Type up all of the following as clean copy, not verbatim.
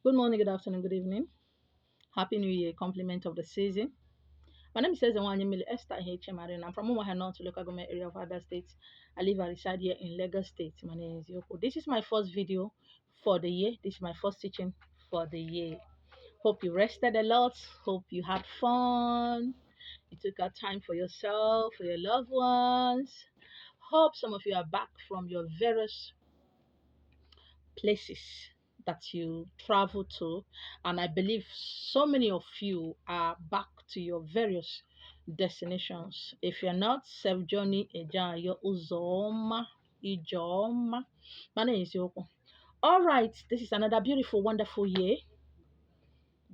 Good morning, good afternoon, good evening. Happy New Year, compliment of the season. My name is Ezenwanyemili Esther H. I'm from Umuahia North local government area of Abia State. I reside here in Lagos State. My name is Yoko. This is my first video for the year. This is my first teaching for the year. Hope you rested a lot. Hope you had fun. You took out time for yourself, for your loved ones. Hope some of you are back from your various places that you travel to, and I believe so many of you are back to your various destinations. If you're not, self journey ejayo uzoma ijoma. My name is Yoko. All right, this is another beautiful, wonderful year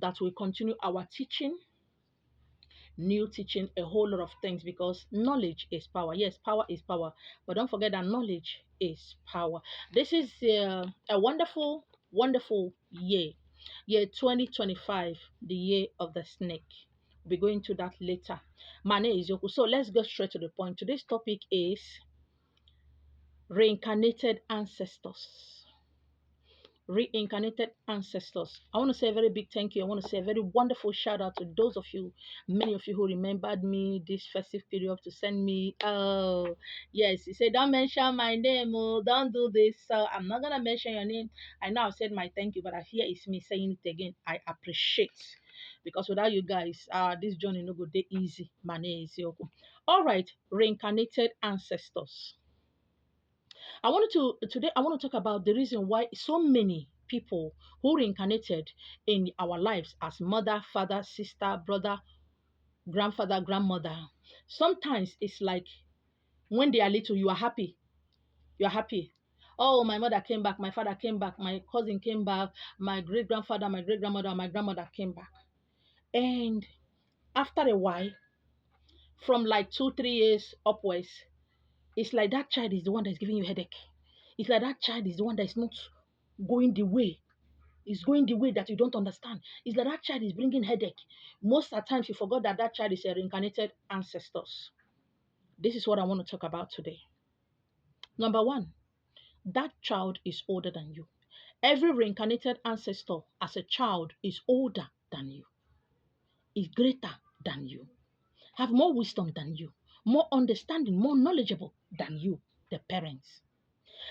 that we continue our teaching, new teaching, a whole lot of things, because knowledge is power. Yes, power is power, but don't forget that knowledge is power. This is a wonderful, wonderful year 2025, the year of the snake. We'll be going to that later. My name is Yoku. So let's go straight to the point. Today's topic is reincarnated ancestors. Reincarnated ancestors. I want to say a very big thank you. I want to say a very wonderful shout out to those of you, many of you who remembered me this festive period to send me. Oh, yes, you say, don't mention my name. Oh, don't do this. So I'm not going to mention your name. I know I've said my thank you, but I hear it's me saying it again. I appreciate, because without you guys, this journey no go dey easy. My name is Yoko. All right, reincarnated ancestors. I want to talk about the reason why so many people who reincarnated in our lives as mother, father, sister, brother, grandfather, grandmother. Sometimes it's like when they are little, you are happy. You are happy. Oh, my mother came back, my father came back, my cousin came back, my great grandfather, my great grandmother, my grandmother came back. And after a while, from like 2, 3 years upwards, it's like that child is the one that's giving you headache. It's like that child is the one that is not going the way. It's going the way that you don't understand. It's like that child is bringing headache. Most of the times you forgot that that child is a reincarnated ancestors. This is what I want to talk about today. Number one, that child is older than you. Every reincarnated ancestor as a child is older than you, is greater than you, have more wisdom than you, more understanding, more knowledgeable than you, the parents.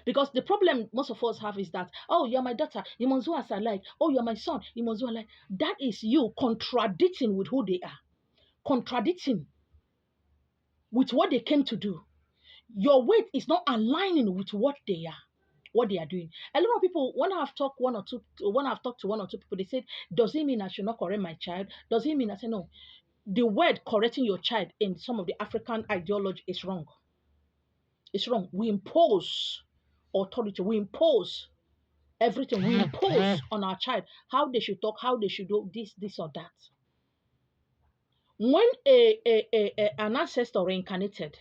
Because the problem most of us have is that, oh, you're my daughter, you must do as I like. Oh, you're my son, you must do as I like. That is you contradicting with who they are, contradicting with what they came to do. Your weight is not aligning with what they are doing. A lot of people, when I've talked to one or two people, they said, does it mean I should not correct my child? Does it mean I say no? The word correcting your child in some of the African ideology is wrong. It's wrong. We impose authority, we impose everything, we impose on our child how they should talk, how they should do this or that. When an ancestor reincarnated,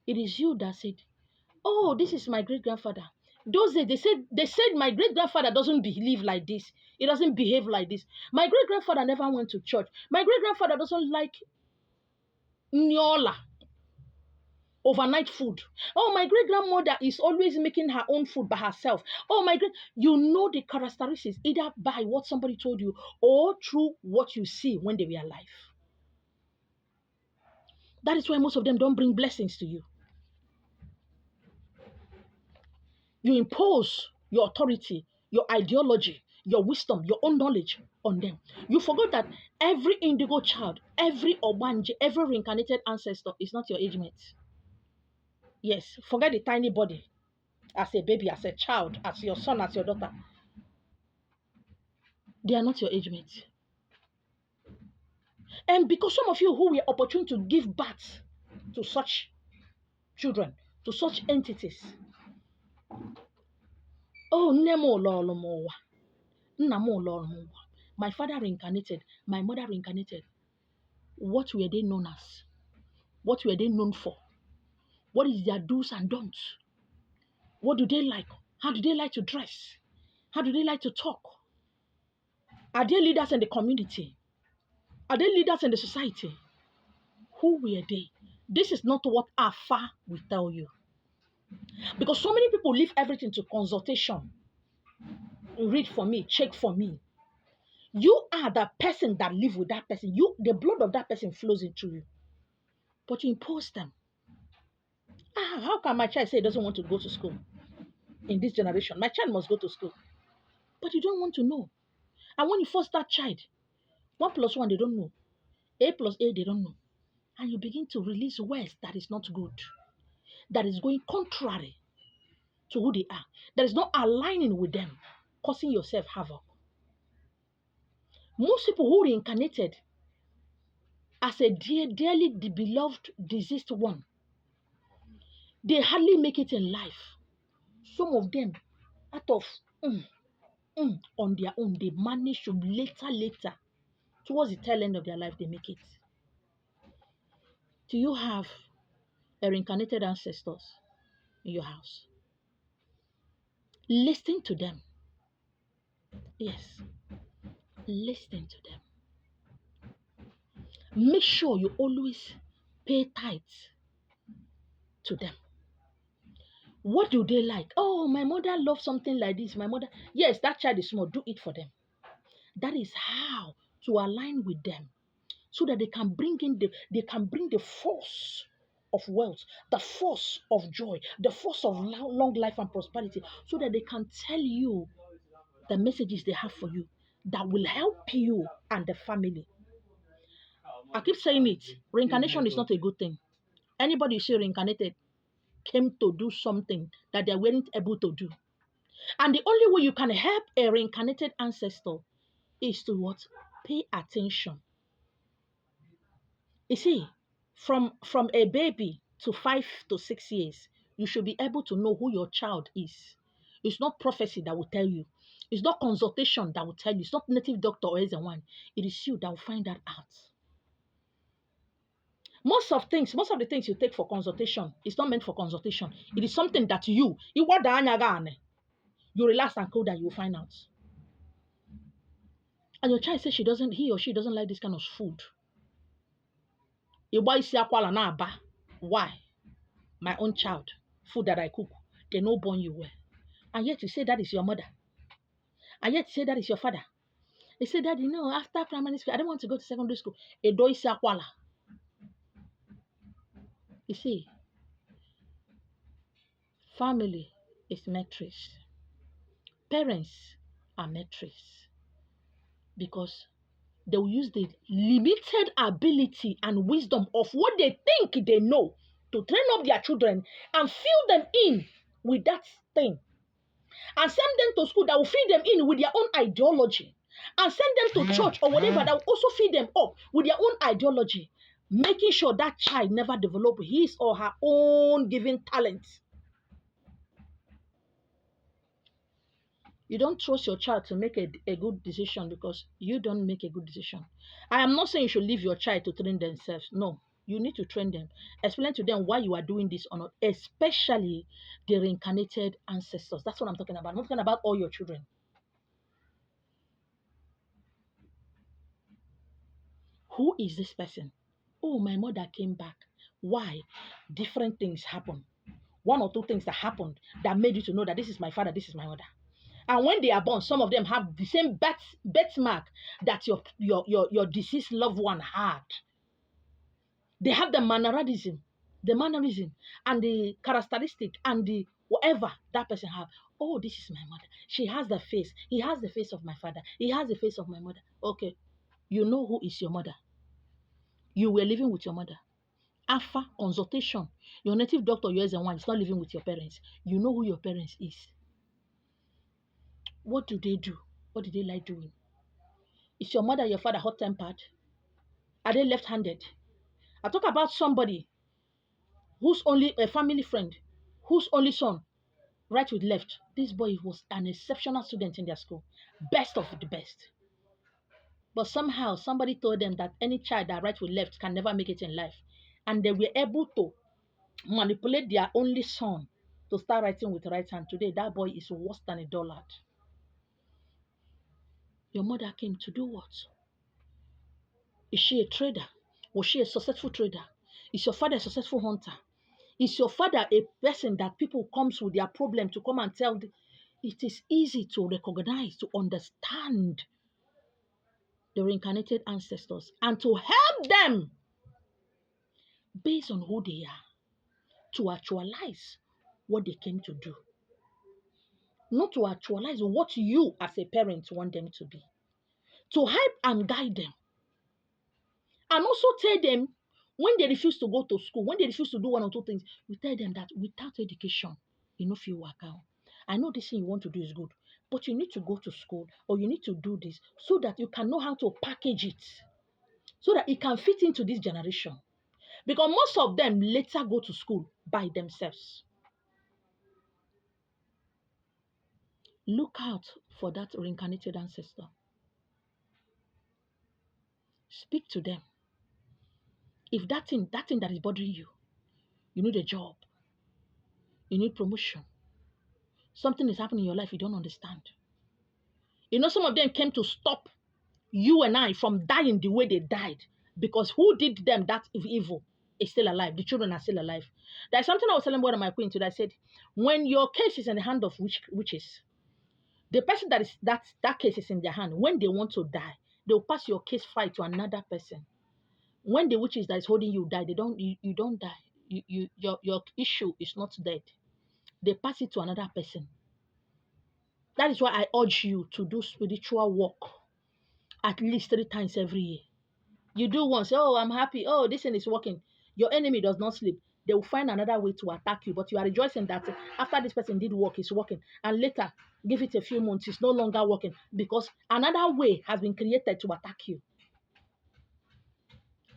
it is you that said, oh, this is my great grandfather. Those days they said my great grandfather doesn't believe like this. He doesn't behave like this. My great grandfather never went to church. My great grandfather doesn't like nyola, overnight food. Oh, my great grandmother is always making her own food by herself. Oh, you know the characteristics either by what somebody told you or through what you see when they were alive. That is why most of them don't bring blessings to you. You impose your authority, your ideology, your wisdom, your own knowledge on them. You forgot that every indigo child, every obanje, every reincarnated ancestor is not your age mate. Yes, forget the tiny body. As a baby, as a child, as your son, as your daughter, they are not your age mates. And because some of you who were opportune to give birth to such children, to such entities, oh, my father reincarnated, my mother reincarnated. What were they known as? What were they known for? What is their do's and don'ts? What do they like? How do they like to dress? How do they like to talk? Are they leaders in the community? Are they leaders in the society? Who were they? This is not what Afa will tell you. Because so many people leave everything to consultation. read for me, check for me. You are the person that live with that person. The blood of that person flows into you. But you impose them. How can my child say he doesn't want to go to school in this generation? My child must go to school. But you don't want to know. And when you force that child, 1 plus 1, they don't know. A plus A, they don't know. And you begin to release words that is not good, that is going contrary to who they are, that is not aligning with them, causing yourself havoc. Most people who reincarnated as a dearly beloved deceased one, they hardly make it in life. Some of them, out of on their own, they manage to later, towards the tail end of their life, they make it. Do you have a reincarnated ancestors in your house? Listen to them. Yes, listen to them. Make sure you always pay tithes to them. What do they like? Oh, my mother loves something like this. My mother, yes, that child is small. Do it for them. That is how to align with them, so that they can bring the force of wealth, the force of joy, the force of long life and prosperity, so that they can tell you the messages they have for you that will help you and the family. I keep saying it. Reincarnation is not a good thing. Anybody you see reincarnated came to do something that they weren't able to do. And the only way you can help a reincarnated ancestor is to what? Pay attention. You see, from a baby to 5 to 6 years, you should be able to know who your child is. It's not prophecy that will tell you. It's not consultation that will tell you. It's not native doctor or anyone. It is you that will find that out. Most of the things you take for consultation is not meant for consultation. It is something that you relax and cool that you will find out. And your child says he or she doesn't like this kind of food. Why? My own child, food that I cook, they no born you well. And yet you say that is your mother. And yet you say that is your father. They say, Daddy, no, after primary school, I don't want to go to secondary school. You see, family is matrix. Parents are matrix. Because they will use the limited ability and wisdom of what they think they know to train up their children and fill them in with that thing. And send them to school that will feed them in with their own ideology. And send them to church or whatever that will also feed them up with their own ideology. Making sure that child never develop his or her own given talent. You don't trust your child to make a good decision because you don't make a good decision. I am not saying you should leave your child to train themselves. No, you need to train them. Explain to them why you are doing this or not, especially the reincarnated ancestors. That's what I'm talking about. I'm not talking about all your children. Who is this person? Oh, my mother came back. Why? Different things happen. 1 or 2 things that happened that made you to know that this is my father, this is my mother. And when they are born, some of them have the same birthmark that your deceased loved one had. They have the mannerism, and the characteristic, and the whatever that person have. Oh, this is my mother. She has the face. He has the face of my father. He has the face of my mother. Okay, you know who is your mother. You were living with your mother. After consultation, your native doctor, yours and one, is not living with your parents. You know who your parents is. What do they do? What do they like doing? Is your mother, your father hot-tempered? Are they left-handed? I talk about somebody who's only a family friend, whose only son, right with left. This boy was an exceptional student in their school. Best of the best. But somehow, somebody told them that any child that right with left can never make it in life. And they were able to manipulate their only son to start writing with the right hand. Today, that boy is worse than a dullard. Your mother came to do what? Is she a trader? Was she a successful trader? Is your father a successful hunter? Is your father a person that people comes with their problem to come and tell? it is easy to recognize, to understand the reincarnated ancestors and to help them based on who they are to actualize what they came to do, not to actualize what you as a parent want them to be, to help and guide them. And also tell them when they refuse to go to school, when they refuse to do one or two things, we tell them that without education, you know, if you work out. I know this thing you want to do is good, but you need to go to school or you need to do this so that you can know how to package it, so that it can fit into this generation. Because most of them later go to school by themselves. Look out for that reincarnated ancestor. Speak to them. If that thing that is bothering you, you need a job, you need promotion, something is happening in your life you don't understand. You know, some of them came to stop you and I from dying the way they died because who did them that evil is still alive. The children are still alive. There's something I was telling one of my queen today. I said, when your case is in the hand of witches, the person that case is in their hand, when they want to die, they'll pass your case file to another person. When the witches that is holding you die, you don't die. Your issue is not dead. They pass it to another person. That is why I urge you to do spiritual work at least 3 times every year. You do once, oh, I'm happy. Oh, this thing is working. Your enemy does not sleep. They will find another way to attack you, but you are rejoicing that after this person did work, it's working. And later, give it a few months, it's no longer working because another way has been created to attack you.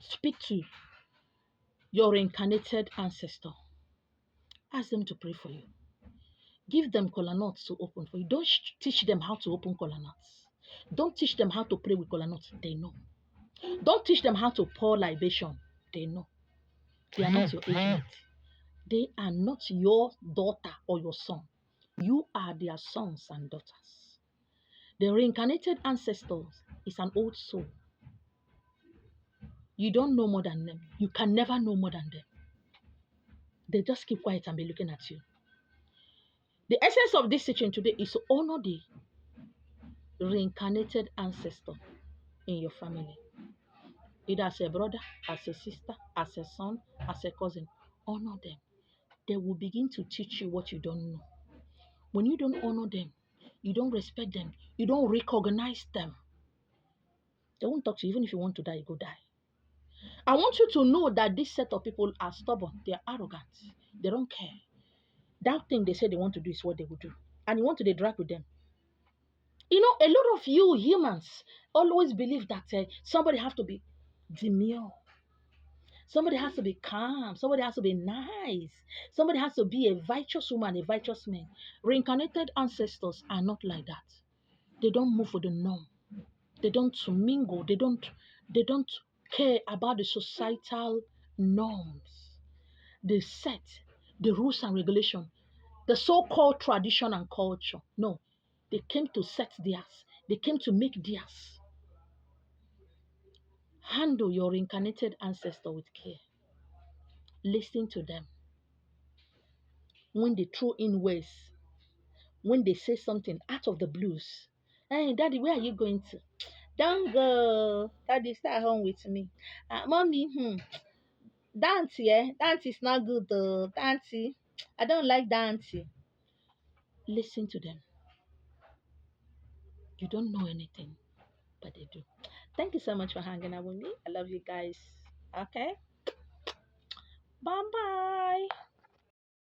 Speak to your reincarnated ancestor. Ask them to pray for you. Give them kola nuts to open for you. Don't teach them how to open kola nuts. Don't teach them how to pray with kola nuts. They know. Don't teach them how to pour libation. They know. They are not your age mate. They are not your daughter or your son. You are their sons and daughters. The reincarnated ancestors is an old soul. You don't know more than them. You can never know more than them. They just keep quiet and be looking at you. The essence of this teaching today is to honor the reincarnated ancestor in your family. Either as a brother, as a sister, as a son, as a cousin. Honor them. They will begin to teach you what you don't know. When you don't honor them, you don't respect them, you don't recognize them, they won't talk to you. Even if you want to die, you go die. I want you to know that this set of people are stubborn, they are arrogant, they don't care. That thing they say they want to do is what they will do. And you want to drag with them. You know, a lot of you humans always believe that somebody has to be demure. Somebody has to be calm. Somebody has to be nice. Somebody has to be a virtuous woman, a virtuous man. Reincarnated ancestors are not like that. They don't move with the norm. They don't mingle. They don't care about the societal norms. They set the rules and regulation, the so-called tradition and culture. No, they came to set theirs. They came to make theirs. Handle your reincarnated ancestor with care. Listen to them. When they throw in words, when they say something out of the blues. Hey, daddy, where are you going to? Don't go. Daddy, stay at home with me. Mommy, dance, yeah? Dance is not good though. Dance. I don't like dancing. Listen to them. You don't know anything, but they do. Thank you so much for hanging out with me. I love you guys. Okay? Bye bye.